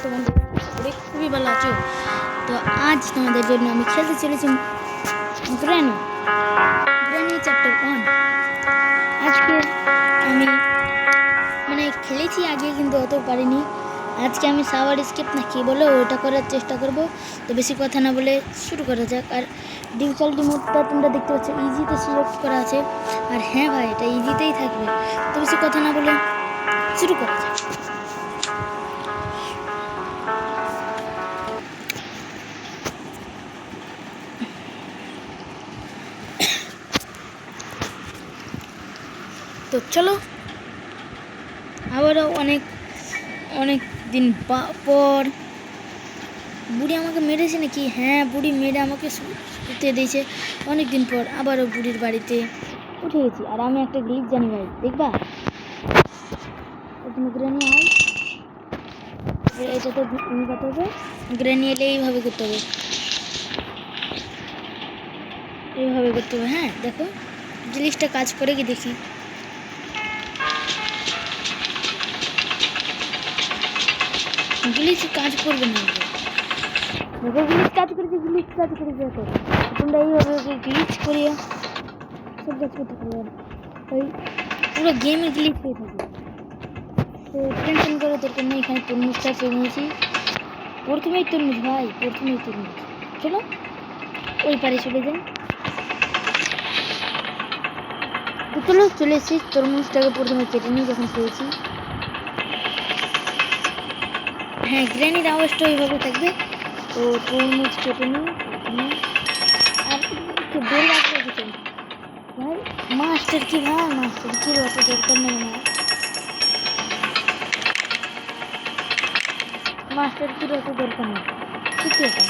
তো বন্ধুরা খুবই ভালো আছো। তো আজ তোমাদের জন্য আমি খেলতে চলেছি গ্র্যানি চ্যাপ্টার 1। আজকে আমি খেলেছি আগে, কিন্তু অত পারিনি। আজকে আমি সাওয়ার স্কেপ না কি বলে ওটা করার চেষ্টা করব। তো বেশি কথা না বলে শুরু করা যাক। আর ডিফিকাল্টি মোডটা তোমরা দেখতে পাচ্ছ ইজিতে সিলেক্ট করা আছে। আর হ্যাঁ ভাই, এটা ইজিতেই থাকবে। তো বেশি কথা না বলে শুরু করা যাক। তো চলো, আবারও অনেক দিন পর বুড়ি আমাকে মেরেছে নাকি? হ্যাঁ, বুড়ি মেরে আমাকে শুতে দিয়েছে। অনেক দিন পর আবারও বুড়ির বাড়িতে উঠে গেছি। আর আমি একটা গ্লিচ জানি ভাই, দেখবা? তুমি গ্রেনি আয়, এটা তো করতে হবে। গ্রেনি এলে এইভাবে করতে হবে, এইভাবে করতে হবে। হ্যাঁ দেখো, জিনিসটা কাজ করে কি দেখি। গ্লিচ কাজ করবে না, দেখো গ্লিচ কাজ করেছে, দেখো তোমরা এইভাবে গ্লিচ করিয়ে সব কাজ করতে পারবে। ওই পুরো গেমে গ্লিচ হয়ে থাকে। তো টেনশন করে দরকার নেই। এখানে তরমুজটা পেয়ে নিয়েছি। প্রথমেই তরমুজ ভাই, প্রথমেই তরমুজ। চলো ওই পারে চলে যাই। তো চলো চলে এসেছি। তরমুজটাকে প্রথমে কেটে নিই যখন পেয়েছি। হ্যাঁ, গ্র্যানির আওয়াজটা ওইভাবে থাকবে। তো তরমুজ কেটে নিই প্রথমে। আর বেল রাখতে কিছু ভাই, মাস্টার কি ভাই, মাস্টার কি অত দরকার নেই না। মাস্টার কি অত দরকার নেই, ঠিক আছে।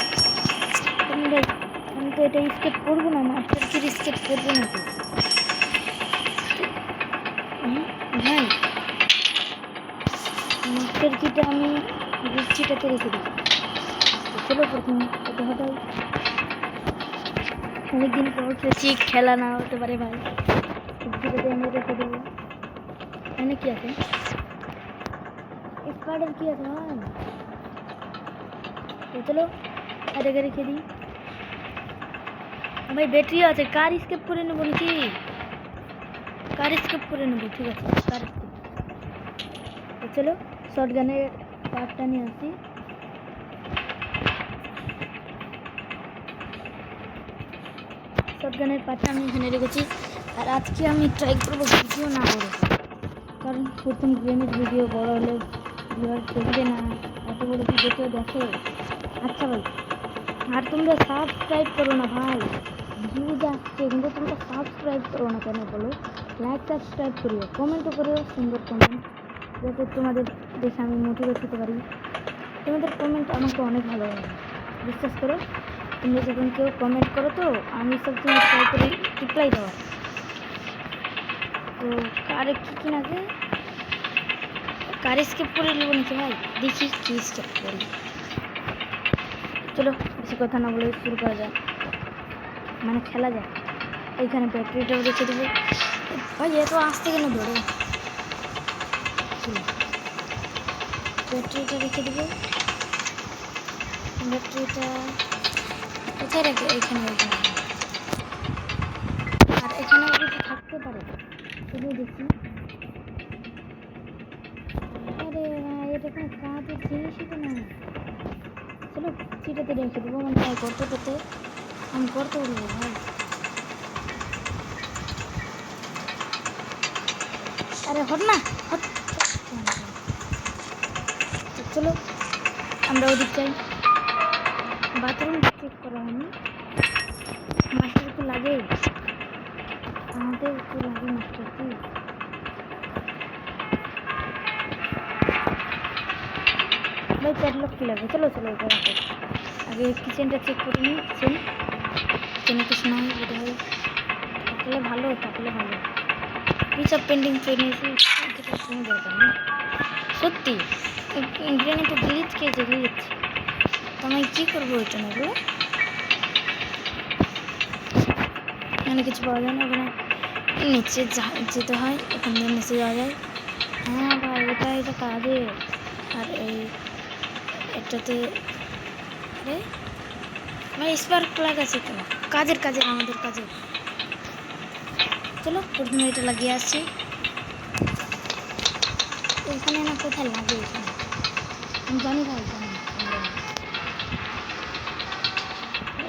আমি তো এটা স্কেপ করবো না, মাস্টার কি স্কেপ করবো না তো ভাই। মাস্টার কিটা আমি গুচ্ছিটাতে রেখে দিই। চলো প্রথমে এটা হটাই। অনেকদিন পর খেলছি, খেলা না হতে পারে ভাই। গুচ্ছিটাতে আমি রেখে দেবো। এখানে কি আছে? স্পাইডার কি আছে ভাই? তো চলো এটাকে রেখে দিই। ভাই ব্যাটারিও আছে, কার স্কেপ করে নেবো নাকি? কার স্কেপ করে নেবো, ঠিক আছে কার স্কেপ। তো চলো শর্টগানের পার্টটা নিয়ে আসি। শর্টগানের পার্টটা আমি এখানে রেখেছি। আর আজকে আমি ট্রাই করবো ভিডিও না বড়, কারণ প্রথম গেমের ভিডিও বড় হলে ভিউয়ার দেখবে না। এত বড় ভিডিও কেউ দেখে? আচ্ছা ভাই, আর তোমরা সাবস্ক্রাইব করো না ভাই। ভিউজ আসছে কিন্তু তোমরা সাবস্ক্রাইব করো না কেন বলো? লাইক সাবস্ক্রাইব করিও, কমেন্টও করিও, সুন্দর কমেন্ট, যাতে তোমাদের দেখে আমি মোটিভেট হতে পারি। তোমাদের কমেন্ট আমাকে অনেক ভালো লাগে, বিশ্বাস করো। তোমরা যখন কেউ কমেন্ট করো তো আমি সবসময় ট্রাই করি রিপ্লাই দেওয়ার। তো কার কি লাগে, কার স্কেপ করে নেবো নাকি ভাই? দেখি কি স্কেপ করি। চলো বেশি কথা না বলে শুরু করা যাক, খেলা যাক। এইখানে ব্যাটারিটাও রেখে দেবো ভাই। এত আসতে কেন ধরো? ব্যাটারিটা রেখে দেবো। ব্যাটারিটা কোথায় রাখবে? এইখানে। আর এখানে কিছু থাকতে পারে, শুধু দেখি। আরে এটা কোনো কাজের জিনিসই তো না। চলো চিটাতে রেখে দেবো, করতে আমি করতে উঠবো ভাই। আরে হট না, হট। চলো আমরা ওদিক যাই। বাথরুম চেক করা হয়নি। মাস্টার একটু লাগে, আমাদের একটু লাগে মাস্টার কি। ভাই প্যাডলক কি লাগবে? চলো এটা রাখো। আগে কিচেনটা চেক করে নিই। কিচেনে কিছু নাই বোধ হয়, থাকলে ভালো। এইসব পেন্টিং করে নিয়েছি, যেটা কোনো দরকার নেই সত্যি। গ্রেনে তো গ্লিচ খেয়েছে, গ্লিচ। তো আমি কী করবো এটা নেবো? এখানে কিছু পাওয়া যায় না, ওখানে নিচে যেতে হয়, ওখান থেকে নিচে যাওয়া যায়। হ্যাঁ ভাই, এটা কাজে। আর এই এটাতে আরে ভাই স্পার্ক প্লাগ আছে কেন? কাজের আমাদের কাজের। চলো প্রথমে এটা লাগিয়ে আসছি। এখানে না কোথায় লাগে এখানে আমি জানি ভাই জানি।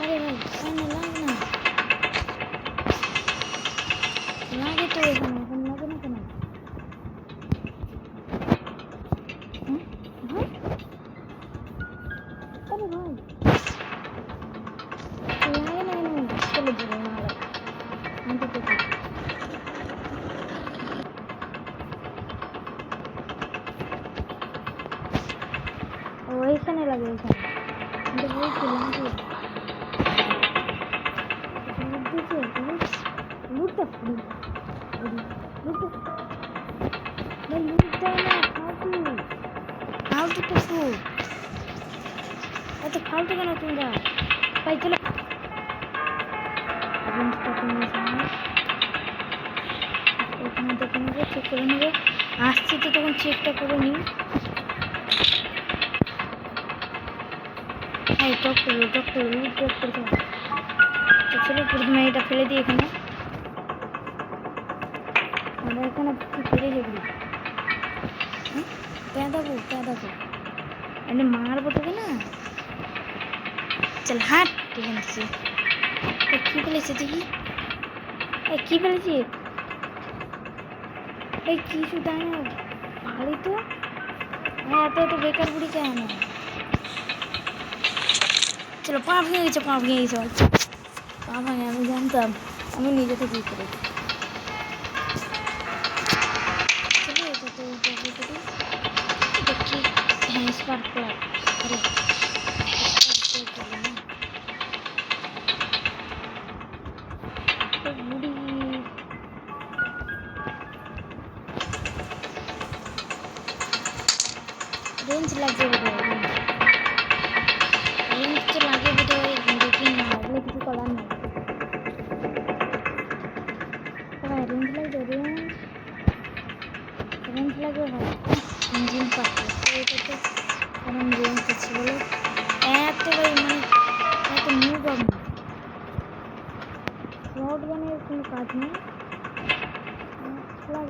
আরে ভাই এখানে লাগে না, লাগে তো এখানে, এখন লাগে না কেন? হুম? হ্যাঁ? আরে ভাই লাগে না কেন? চলো বলো না লাগে আমি তো দেখি। ও এইখানে লাগে, এইখানে কিন্তু বলছি লাগে লুটটা লুটটা ভাই লুটটা না ফালতু ফালতু তো ফুট এত ফালতু কেন তোমরা ভাই? চলো এখানে দেখে নেবো, চেক করে নেবো। আসছি তো তখন চেকটা করে নিই। হ্যাঁ টক করবো টক করবো টক করতে হবে। তো চলো প্রথমে এটা ফেলে দিই এখানে। আমরা এখানে কি ফেলে যাবি? হ্যাঁ পেঁদাবো এনে মারবো তোকে না। চল হাট ঠিক আছে। কি ফেলেছে দেখি? কি ফেলেছি? এই কিছু তাই না ভালোই তো। এত বেকার বুড়ি কেন? চলো পা ভেঙে গেছে পা ভাঙে আমি জানতাম, আমি নিজে থেকেই করেছি। চলো এটাতে দেখি। হ্যাঁ স্পার্ক প্লাগ। আরে বুড়ি রেঞ্জ লাগবে বোধহয়, রেঞ্জ তো লাগে বোধহয়। দেখি না লাগলে কিছু করার নেই। রেঞ্জ লাগবে রেঞ্জ লাগবে ভাই। ইঞ্জিন পাচ্ছে এটা তো কারণ রেঞ্জ আছে বলে এত ভাই মানে এত নিউ পাবো। রড গানের কোনো কাজ নেই,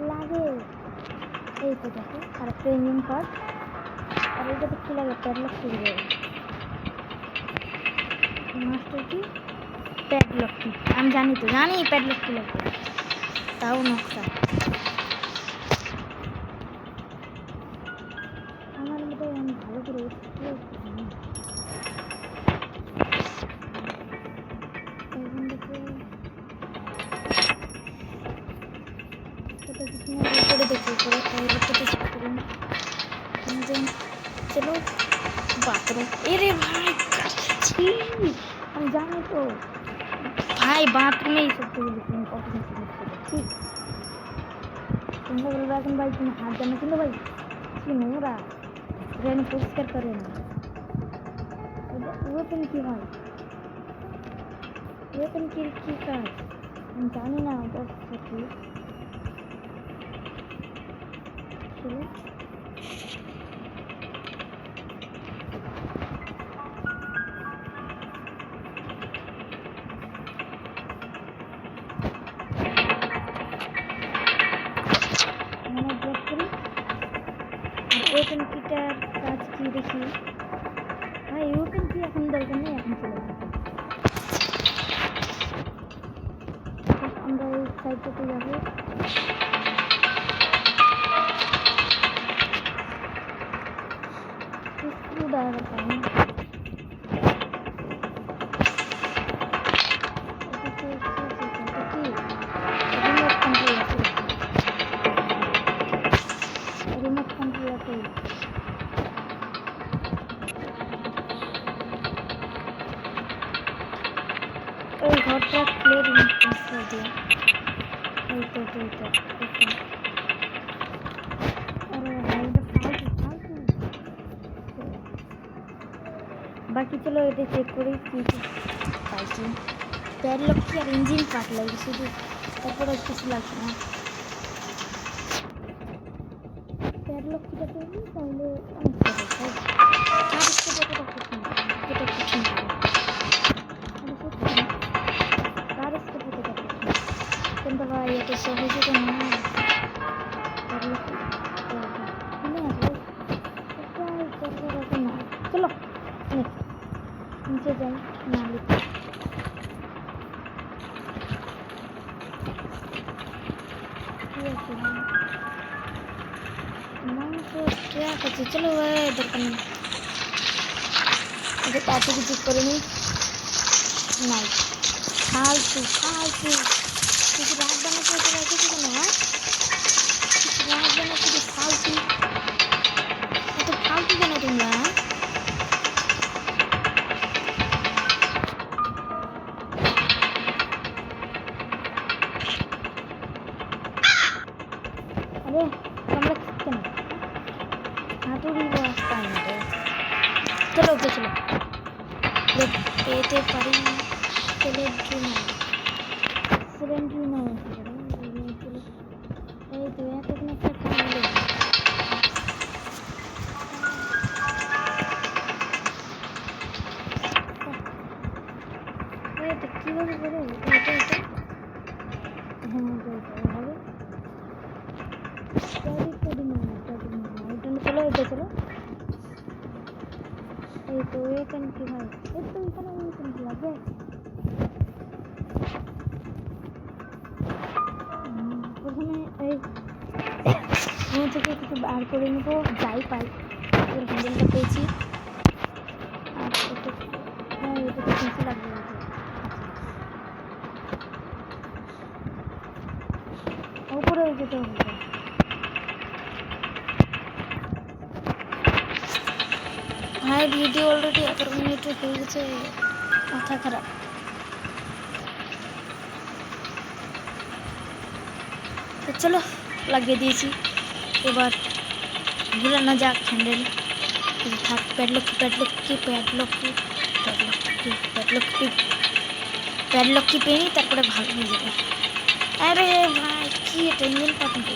লাগে এই তো দেখো। আর একটা ইঞ্জিন পার্ট, আর এইটাতে কি লাগে? প্যাডলক খুলে দেবে। মাস্টার কি প্যাডলক কি? আমি জানি প্যাডলক কি লাগবে, তাও নকশা আমার মতো আমি ভালো করে চলো বাথরুম। এরে ভাই আমি জানি তো ভাই বাথরুমে এই সব থেকে কত ঠিক। তোমরা বলবো এখন ভাই তুমি হাত জানো, কিন্তু ভাই কি নোংরা ট্রেন পরিষ্কার করে না। ওয়েপেন কি হয়? ওয়েপেন কি কাজ আমি জানি না। ওটা কি ওপেন কিটার কাজ কি দেখি ভাই। ওপেন কি এখন দরকার নেই, এখন চলে যাবে। আমরা এই সাইডটাতে যাবো। স্ক্রু ড্রাইভার পাই না। রিমোট কন্ট্রোল আছে। ওই ঘরটা খুলে রিমোট কন্ট্রোল দিয়ে বাকি চলো এটা চেক করি কি পাইছি। প্যাডলক কি আর ইঞ্জিন পার্ট লাগবে শুধু, তারপরে কিছু লাগবে না। প্যাডলক কিটা করবি তাহলে অনেক চলো নিচে যাই না লিখতে ট্র্যাক আছে চলো দরকার নেই এত কিছু করে নি নাই ফালতু ফালতু কিছু রাগ বানাতে রেখেছি কেন হ্যাঁ কিছু রাগ বানাতে ফালতু এত ফালতু কেন তোমরা আরে তোমরা কেন হাতুড়ি রাস্তা আমাদের চলো ওকে চলো পেতে পারি সিলিন্ডার না এই তো এতক্ষণ একটা কামড়ে এটা কীভাবে করে এটা এটা হ্যাঁ হবে চলো এটা চলো এই তো এখানে কি হয় এই তো এখানে কি লাগে প্রথমে এই থেকে কিছু বার করে নেবো যাই পাই হ্যান্ডেলটা পেয়েছি আর হ্যাঁ এটা তো কিছু লাগবে উপরে যেতে হবে ভাই ভিডিও অলরেডি 11 মিনিটের হয়ে গেছে মাথা খারাপ তো চলো লাগিয়ে দিয়েছি এবার ঘুরানো যাক হ্যান্ডেল থাক প্যাডলক কি পেয়ে নিই তারপরে ভালো হয়ে যাবে আরে ভাই কি এটা ইঞ্জিন পাঠাতে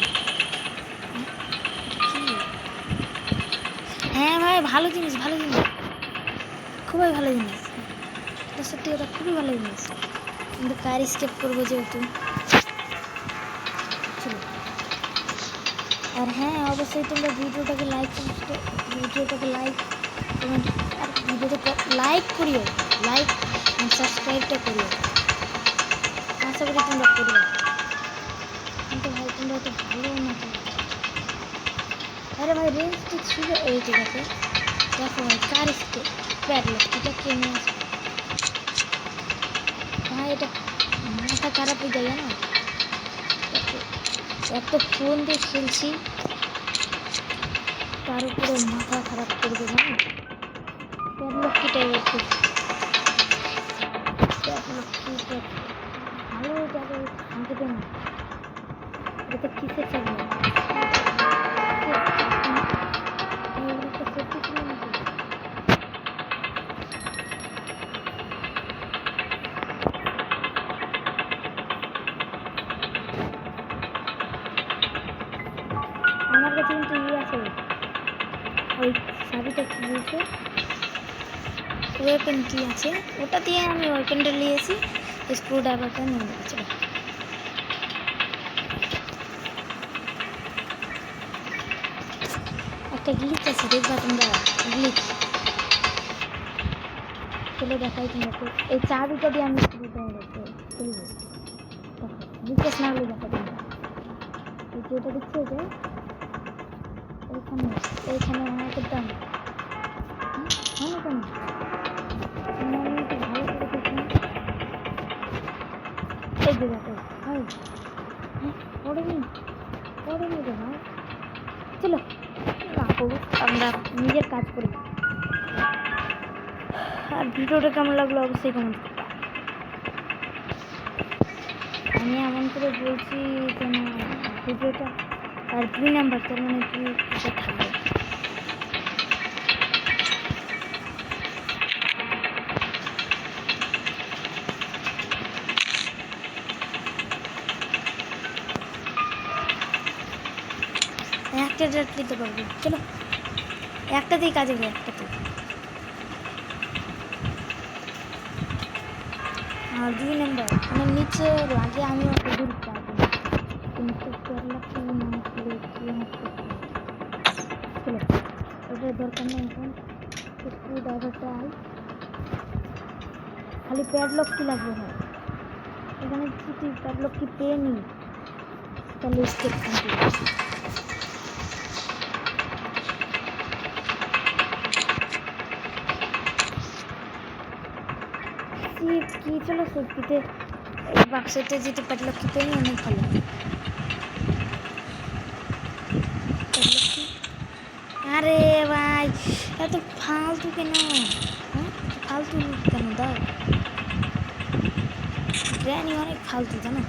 হ্যাঁ ভাই ভালো জিনিস খুবই ভালো জিনিস সত্যি ওটা খুবই ভালো জিনিস কিন্তু কার স্কেপ করবো যেহেতু চলো আর হ্যাঁ অবশ্যই তোমরা ভিডিওটাকে লাইক কমেন্ট আর ভিডিওটাকে লাইক করিও লাইক অ্যান্ড সাবস্ক্রাইবটা করিও আশা করি তোমরা করবে কিন্তু ভাই তোমরা তো ভালো না আরে ভাই রেঞ্জ তো ছিল এই জায়গাতে দেখো ভাই কার স্কেপ প্যাডলক এটা কে নিয়ে আসবে ভাই এটা মাথা খারাপ হয়ে যায় না এত ফোন দিয়ে খেলছি তার উপরে মাথা খারাপ করবে না প্যাডলক কি টাইপের খুব ভালো যাবে আমাকে দেন এটা কিসের চাবি আমার কাছে কিন্তু আছে ওই চাবিটা কি দিয়েছে ওয়েপেন কি আছে ওটা দিয়ে আমি ওয়েপেনটা নিয়েছি স্ক্রু ড্রাইভারটা নিয়ে নিয়েছি একটা গ্লিচ আছে দেখবা তোমরা গ্লিচ চলে দেখাই তোমাকে এই চাবিটা দিয়ে আমি স্ক্রু ড্রাইভারটা খুলবো গ্লিচ না হলে দেখা তোমরা এই যেটা দেখছো যে এইখানে আমাকে দাম ভালো কেন ভালো করে দেখুন এই যে দেখো ভাই পড়েনি রে ভাই চলো আমরা নিজের কাজ করি আর ভিডিওটা কেমন লাগলো অবশ্যই কমেন্ট করবে আমি এমন করে বলছি যেন ভিডিওটা আর 2 নাম্বার তার মানে 2 থাকবে একটা ডেট দিতে পারবো চলো একটাতেই কাজে গিয়ে একটাতে আর 2 নাম্বার মানে নিচে লাগে আমি ওটা দূর পাবো কিন্তু প্যাডলক না খুলে কি চলো ওটার দরকার নেই এখন স্ক্রু ড্রাইভারটা খালি প্যাডলক কি লাগবে ভাই এখানে যদি প্যাডলক কি পেয়ে নি তাহলে স্টেপ কমপ্লিট কি চলো সেফটিতে এই বাক্সতে যদি প্যাডলক কি পেয়ে নি অনেক ভালো আরে ভাই এত ফালতু কেন হ্যাঁ ফালতু কেন দাও গ্র্যানি অনেক ফালতু জানো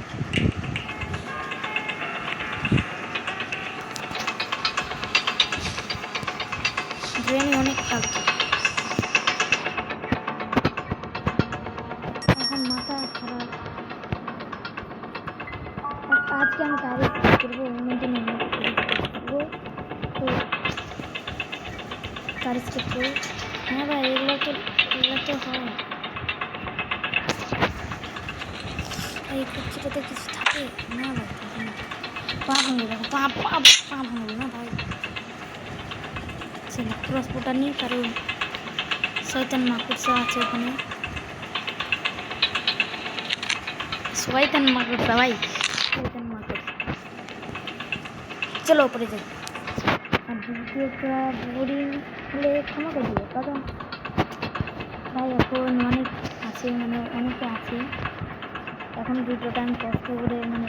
গ্র্যানি অনেক ফালতু এখন মাথা খারাপ আজকে আমি কাজ করবো অন্যদিন করবো তো কাজ করবো হ্যাঁ ভাই এগুলো তো হয় এই কুচিটাতে কিছু থাকে না ভাই পা ভাঙবে দেখো পা ভাঙবে না ভাই ছেলে ক্রসবোটা নিই কারণ শয়তান মাকড়সা আছে ওখানে শয়তান মাকড়সা ভাই শয়তান মাকড়সা চলো উপরে যাই আর ভিডিওটা বোরিং হলে ক্ষমা করে দিও কারণ ভাই এখন অনেক আছে মানে অনেকে আছে এখন ভিডিওটা আমি কষ্ট করে মানে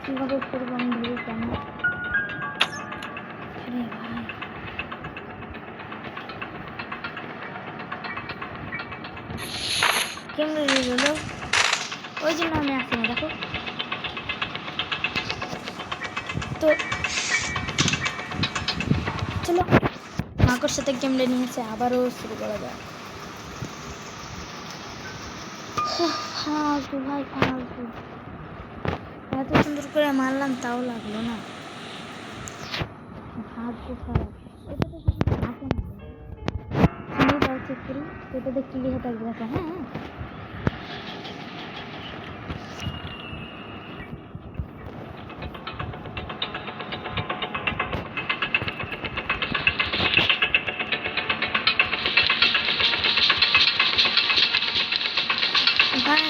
কীভাবে করবো আমি ভেবে কেন আরে ভাই কেমন হলো ওই জন্য আমি আসি না দেখো তো চলো মাকড় সাথে গেমটা নিয়েছে আবারও শুরু করা যায় ফালতু ভাই ফালতু এত সুন্দর করে মারলাম তাও লাগলো না ভাগ্য খারাপ এটা তো কিছু থাকে না আমি তাও চেক করি এটাতে ক্লিয়ার থাকবে দেখো হ্যাঁ ভাই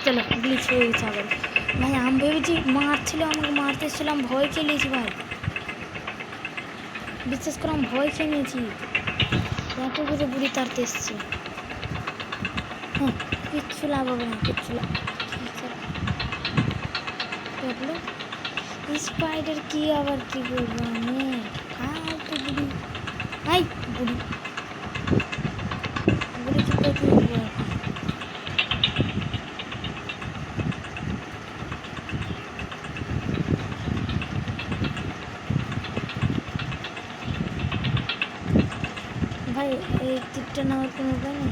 চলো গ্লিচ হয়ে গেছে আবার ভাই আমি ভেবেছি মারছিল আমাকে মারতেছিলাম ভয় খেয়ে নিয়েছি ভাই বিশ্বাস করে আমি ভয় খেয়ে নিয়েছি এত করে বুড়ি তাড়তে এসছে হ্যাঁ কিচ্ছু লাভ হবে না কিচ্ছু লাভ স্পাইডার কি আবার কি করবো আমি তো বুড়ি হাই বুড়ি বুড়ি কি করতে ভাই এই টিপটা নেওয়ার কোনো উপায় নেই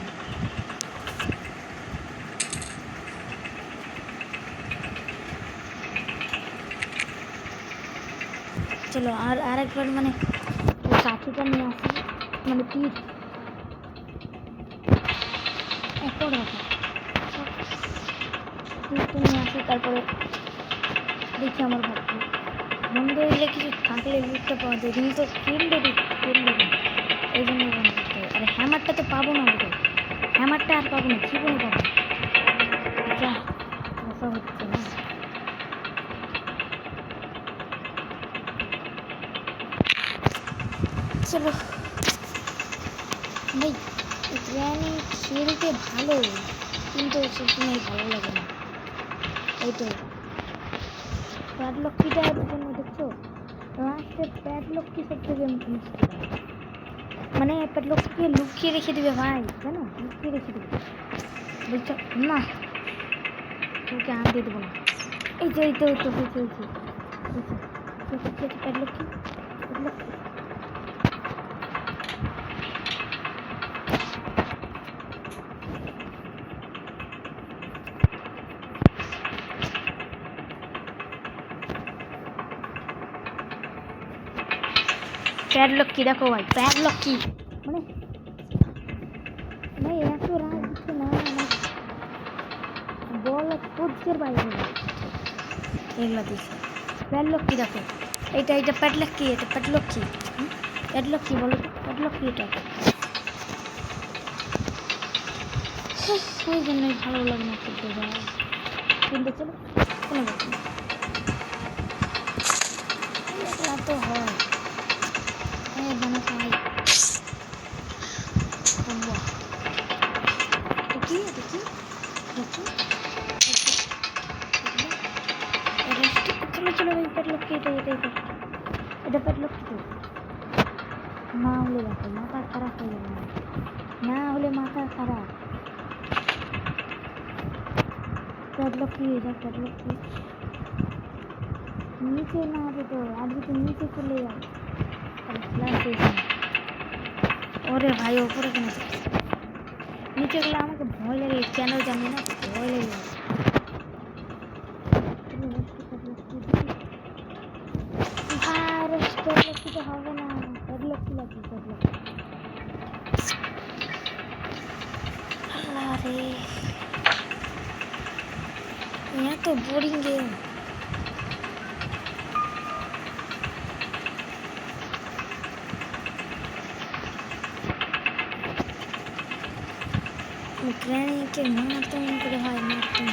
চলো আর একবার মানে কাঠিটা নিয়ে আসি মানে পিঠ একবার রাখো পিঠটা নিয়ে আসি তারপরে দেখি আমার ভাবছি বন্ধ হইলে কিছু থাকলে লুটটা পাওয়া যায় কিন্তু কিনবে এই জন্য বন্ধ করতে হবে আরে হ্যামারটা তো পাবো না ওদের হ্যামারটা আর পাবো না জীবনে পাবো যা আশা হচ্ছে না চলো ভাই গ্র্যানি খেলতে ভালো কিন্তু সবসময় ভালো লাগে না এইটাই প্যাডলকিটার জন্য দেখছো লাস্টের প্যাডলকি সব থেকে মানে প্যাডলককে লুকিয়ে রেখে দিবে ভাই জানো লুকিয়ে রেখে দিবে বুঝছো না তোকে আন দিয়ে দেবো না এই যে হয়েছে প্যাডলকি প্যাডলক কি দেখো ভাই প্যাডলক কি মানে ভাই এত রাগ দিচ্ছে না বল সহ্যের বাইরে এগুলা দিচ্ছে প্যাডলক কি দেখো এটা প্যাডলক কি এটা প্যাডলক কি প্যাডলক কি বলো তো, প্যাডলক কি এটা? ওই জন্যই ভালো লাগে না খেলতে যায়, কিন্তু চলো কোনো ব্যাপার না, একলা তো হয়। বানা খাই দেখি দেখি দেখি, চলো চলো ওই প্যাডলক কি? এটা এটা এটা এটা প্যাডলক কি? না হলে দেখো মাথা খারাপ হয়ে যাবে, না হলে মাথা খারাপ। প্যাডলক কি? এটা প্যাডলক কি? নিচে না হবে তো, আর যদি নিচে চলে যায় তাহলে ওরে ভাই ওপরে কেন নিচে গেলে আমাকে ভয় লাগে, কেন জানি না ভয় লেগে প্যাডলক হবে না, প্যাডলক কি লাগবে? প্যাডলক আল্লাহ রে, এত বোরিং গেম। গ্র্যানিকে মারতে মনে করে হয়, মারতে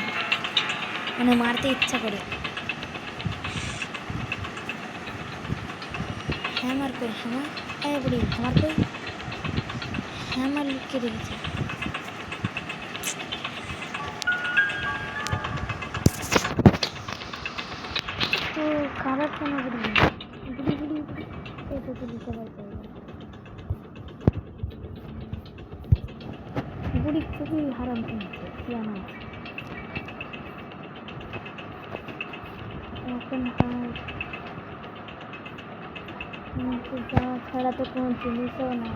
মানে মারতে ইচ্ছা করে, হ্যামার করে হ্যামার, বলি হ্যামার কই, হ্যামার লুকিয়ে রেখেছে। তো খারাপ কেন বলি গুলি গুলি এটা গুলি সবাই করে, গুলি খুবই হারাম কিনছে সিয়ানা। এখন যা ছাড়া তো কোনো জিনিসও না।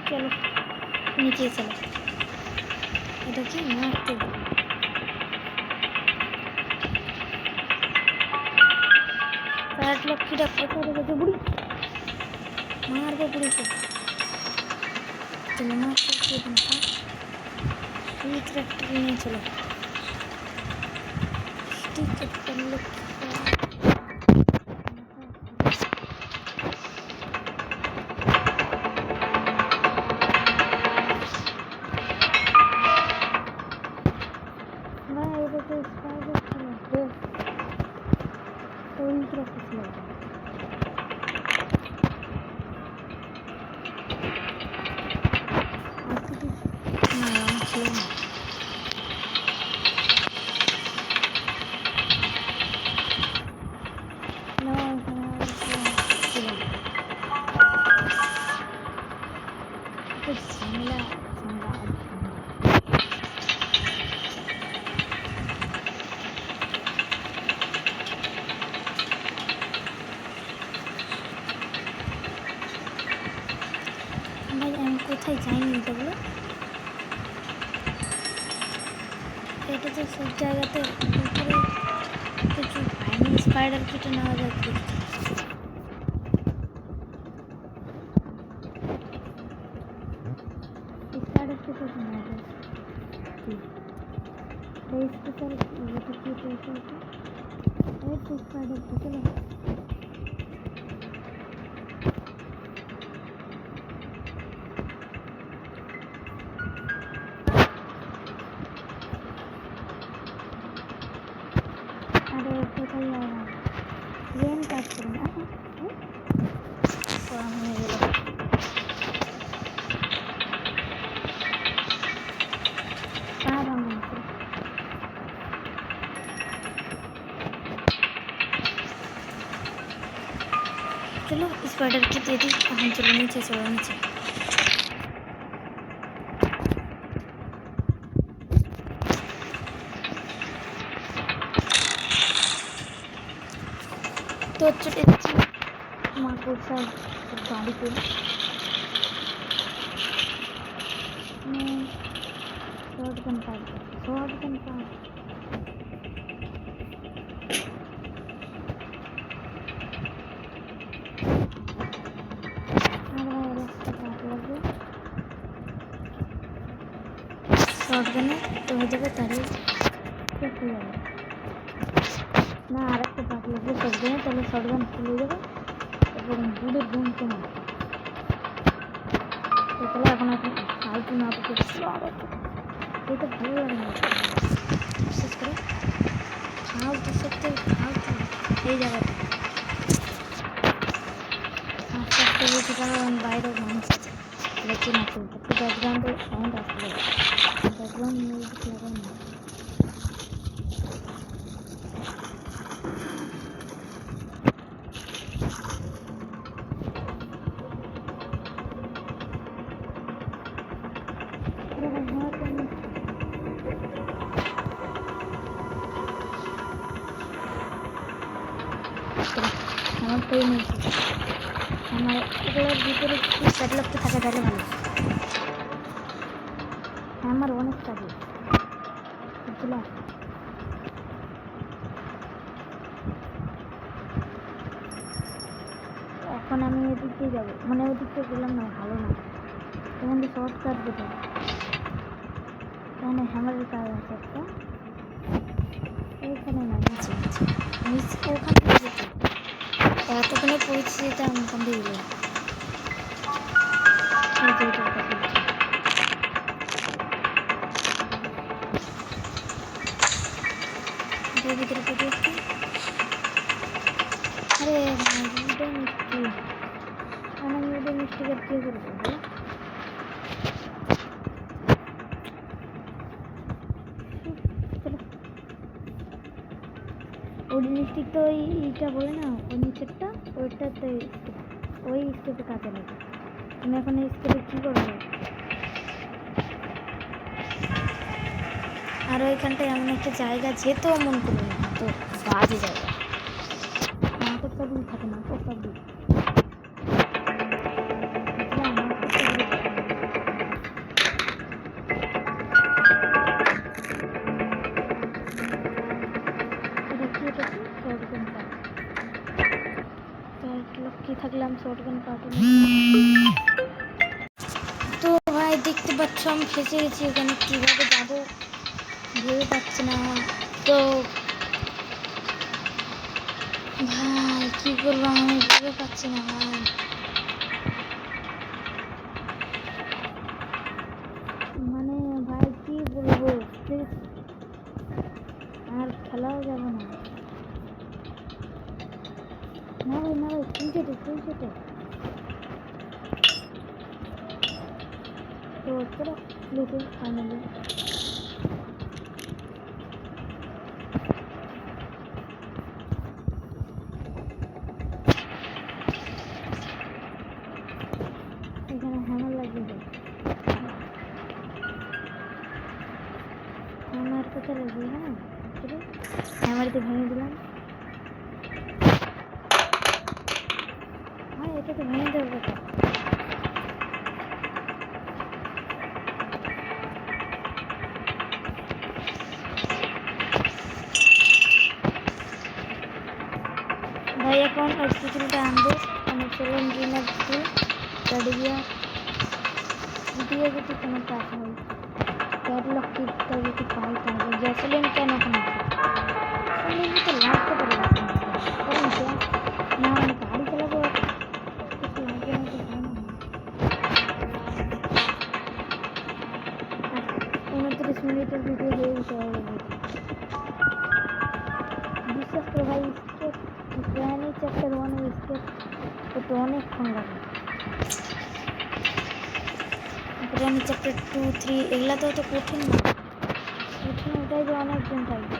চলো নিচে চলো, এটা কি মারতে প্যাডলক কিটা কোথায় রেখেছে? বুড়ি মারবে বুড়িকে, চলো মারতে ভিতরে একটা নিয়ে চলো। ঠিক আছে প্যাডলক না, এটা তো স্পাইডার ছিল, ওই রকম ছিল। না আমার ছিল না, ঝামেলা ভাই, আমি কোথায় যাইনি এটা বলো? এটা তো সব জায়গাতে উপরে কিছু পাইনি, স্পাইডার কেটে নেওয়া যায় কি? স্পাইডার কেটে নেওয়া যায় স্পেশাল এটা কি পেয়েছে? এই তো স্পাইডার কেটে না, আরে কোথায় যাওয়া ট্রেন কাজ করে না করা হয়ে গেল। পা ভাঙা चलो स्पाइडर की दे दी, हम चलो नीचे चलो नीचे। तो चले मार्केट साइड गाड़ी पे शॉर्ट गन पार শর্ট গানে তো হয়ে যাবে, তাহলে শেষ হয়ে যাবে। না আর একটা পার্ট লাগবে শর্ট গানে, তাহলে শর্ট গান ফুল হয়ে যাবে এবং বুলেট বোম কমে। তো তাহলে এখন ফালতু না বকে এটা ভালো লাগে না, বিশেষ করে ফালতু সত্যি ফালতু এই জায়গাটা। আস্তে আস্তে বলছি কারণ বাইরেও মানুষ আছে, লেকিন আছে একটু ব্যাকগ্রাউন্ডে সাউন্ড আসলে ব্যাকগ্রাউন্ড মিউজিক লাগাই না। আমার তো নেই, আমার এগুলোর ভিতরে কি প্যাডলকটা থাকে তাহলে ভালো। আমার অনেক কাজে বুঝলাম। এখন আমি এদিক দিয়ে যাবো, মানে ওদিক দিয়ে গেলাম না, ভালো না। এখান থেকে শর্টকাট যেতে এখানে হ্যামারের কাজ আছে একটা, এইখানে না নিচে নিচে ওখান থেকে যেতে এতক্ষণে পৌঁছে যেতাম ওখান থেকে গেলে। ভিতরে পড়েছি। আরে মিষ্টি আমি মিষ্টি কাটতে করবো ওই লিপস্টিক তো এইটা বলে না, ওই নিচেরটা ওইটা তো ওই স্টেপে কাজে লাগে। তুমি এখন এই স্টেপে কী করবে? আর ওইখানটায় এমন একটা জায়গা যেতেও মন করবে না, তো বাজে জায়গা, নাটক পাবলিক থাকে, নাটক পাবলিক লক্ষ্মী থাকলাম শর্টগান পার্টি। তো ভাই দেখতে পাচ্ছ আমি ফেসে গেছি, এখানে কীভাবে যাবো ভেবে পাচ্ছি না। তো ভাই কী করবো আমি ভেবে পাচ্ছি না ভাই। মানে ভাই কী বলবো, আর খেলাও যাবে না। না ভাই না ভাই ফুল সেটে তো চলো লিখে ফাইনালি এখানে হ্যামার লাগবে, হ্যামার কোথায় লাগবে? হ্যাঁ হ্যামারতে ভেঙে দিলাম। হ্যাঁ এটা তো ভেঙে দেওয়ার কথা। ভাই এখন ওই পুতুলটা আনবো, মানে চলুন ডিনার স্টাডি দিয়ে যদি কোনো কাজ হয় ক্যাটলগ কিটটা যদি পাই তাহলে গ্যাসোলিন কেন ওখানে গ্যাসোলিন তো লাগতে পারে কারণ গ্যাস না আমি গাড়ি চালাবো কিছু লাগবে না তো হয় না। 29 মিনিটের ভিডিও হয়ে যেতে হবে বিশ্বাস করে ভাই। প্রাণী চ্যাপ্টার 1 স্কেপ করতে অনেকক্ষণ লাগে, প্রাণী চ্যাপ্টার 2, 3 এগুলা তো অত কঠিন না, কঠিন ওটাই যে অনেকজন থাকবে।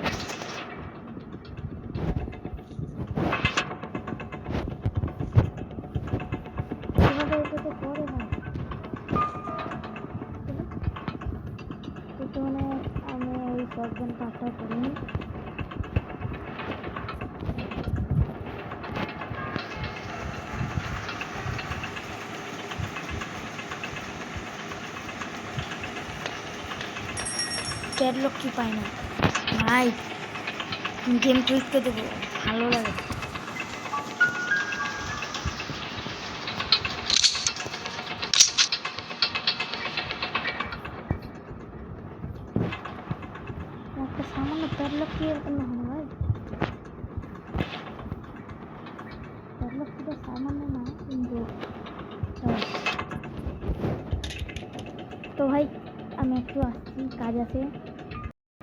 এভাবে এটা তো করে না তো মানে আমি ওই শর্টগান পাঠটা করিনি। ক্যাটলগ কি পাই না ভাই, গেম টুইটকে দেবো ভালো লাগে। সামান্য প্যাডলক কি এরকম হয় ভাই? প্যাডলক তো সামান্য না কিন্তু তো ভাই আমি একটু আসছি, কাজ আছে।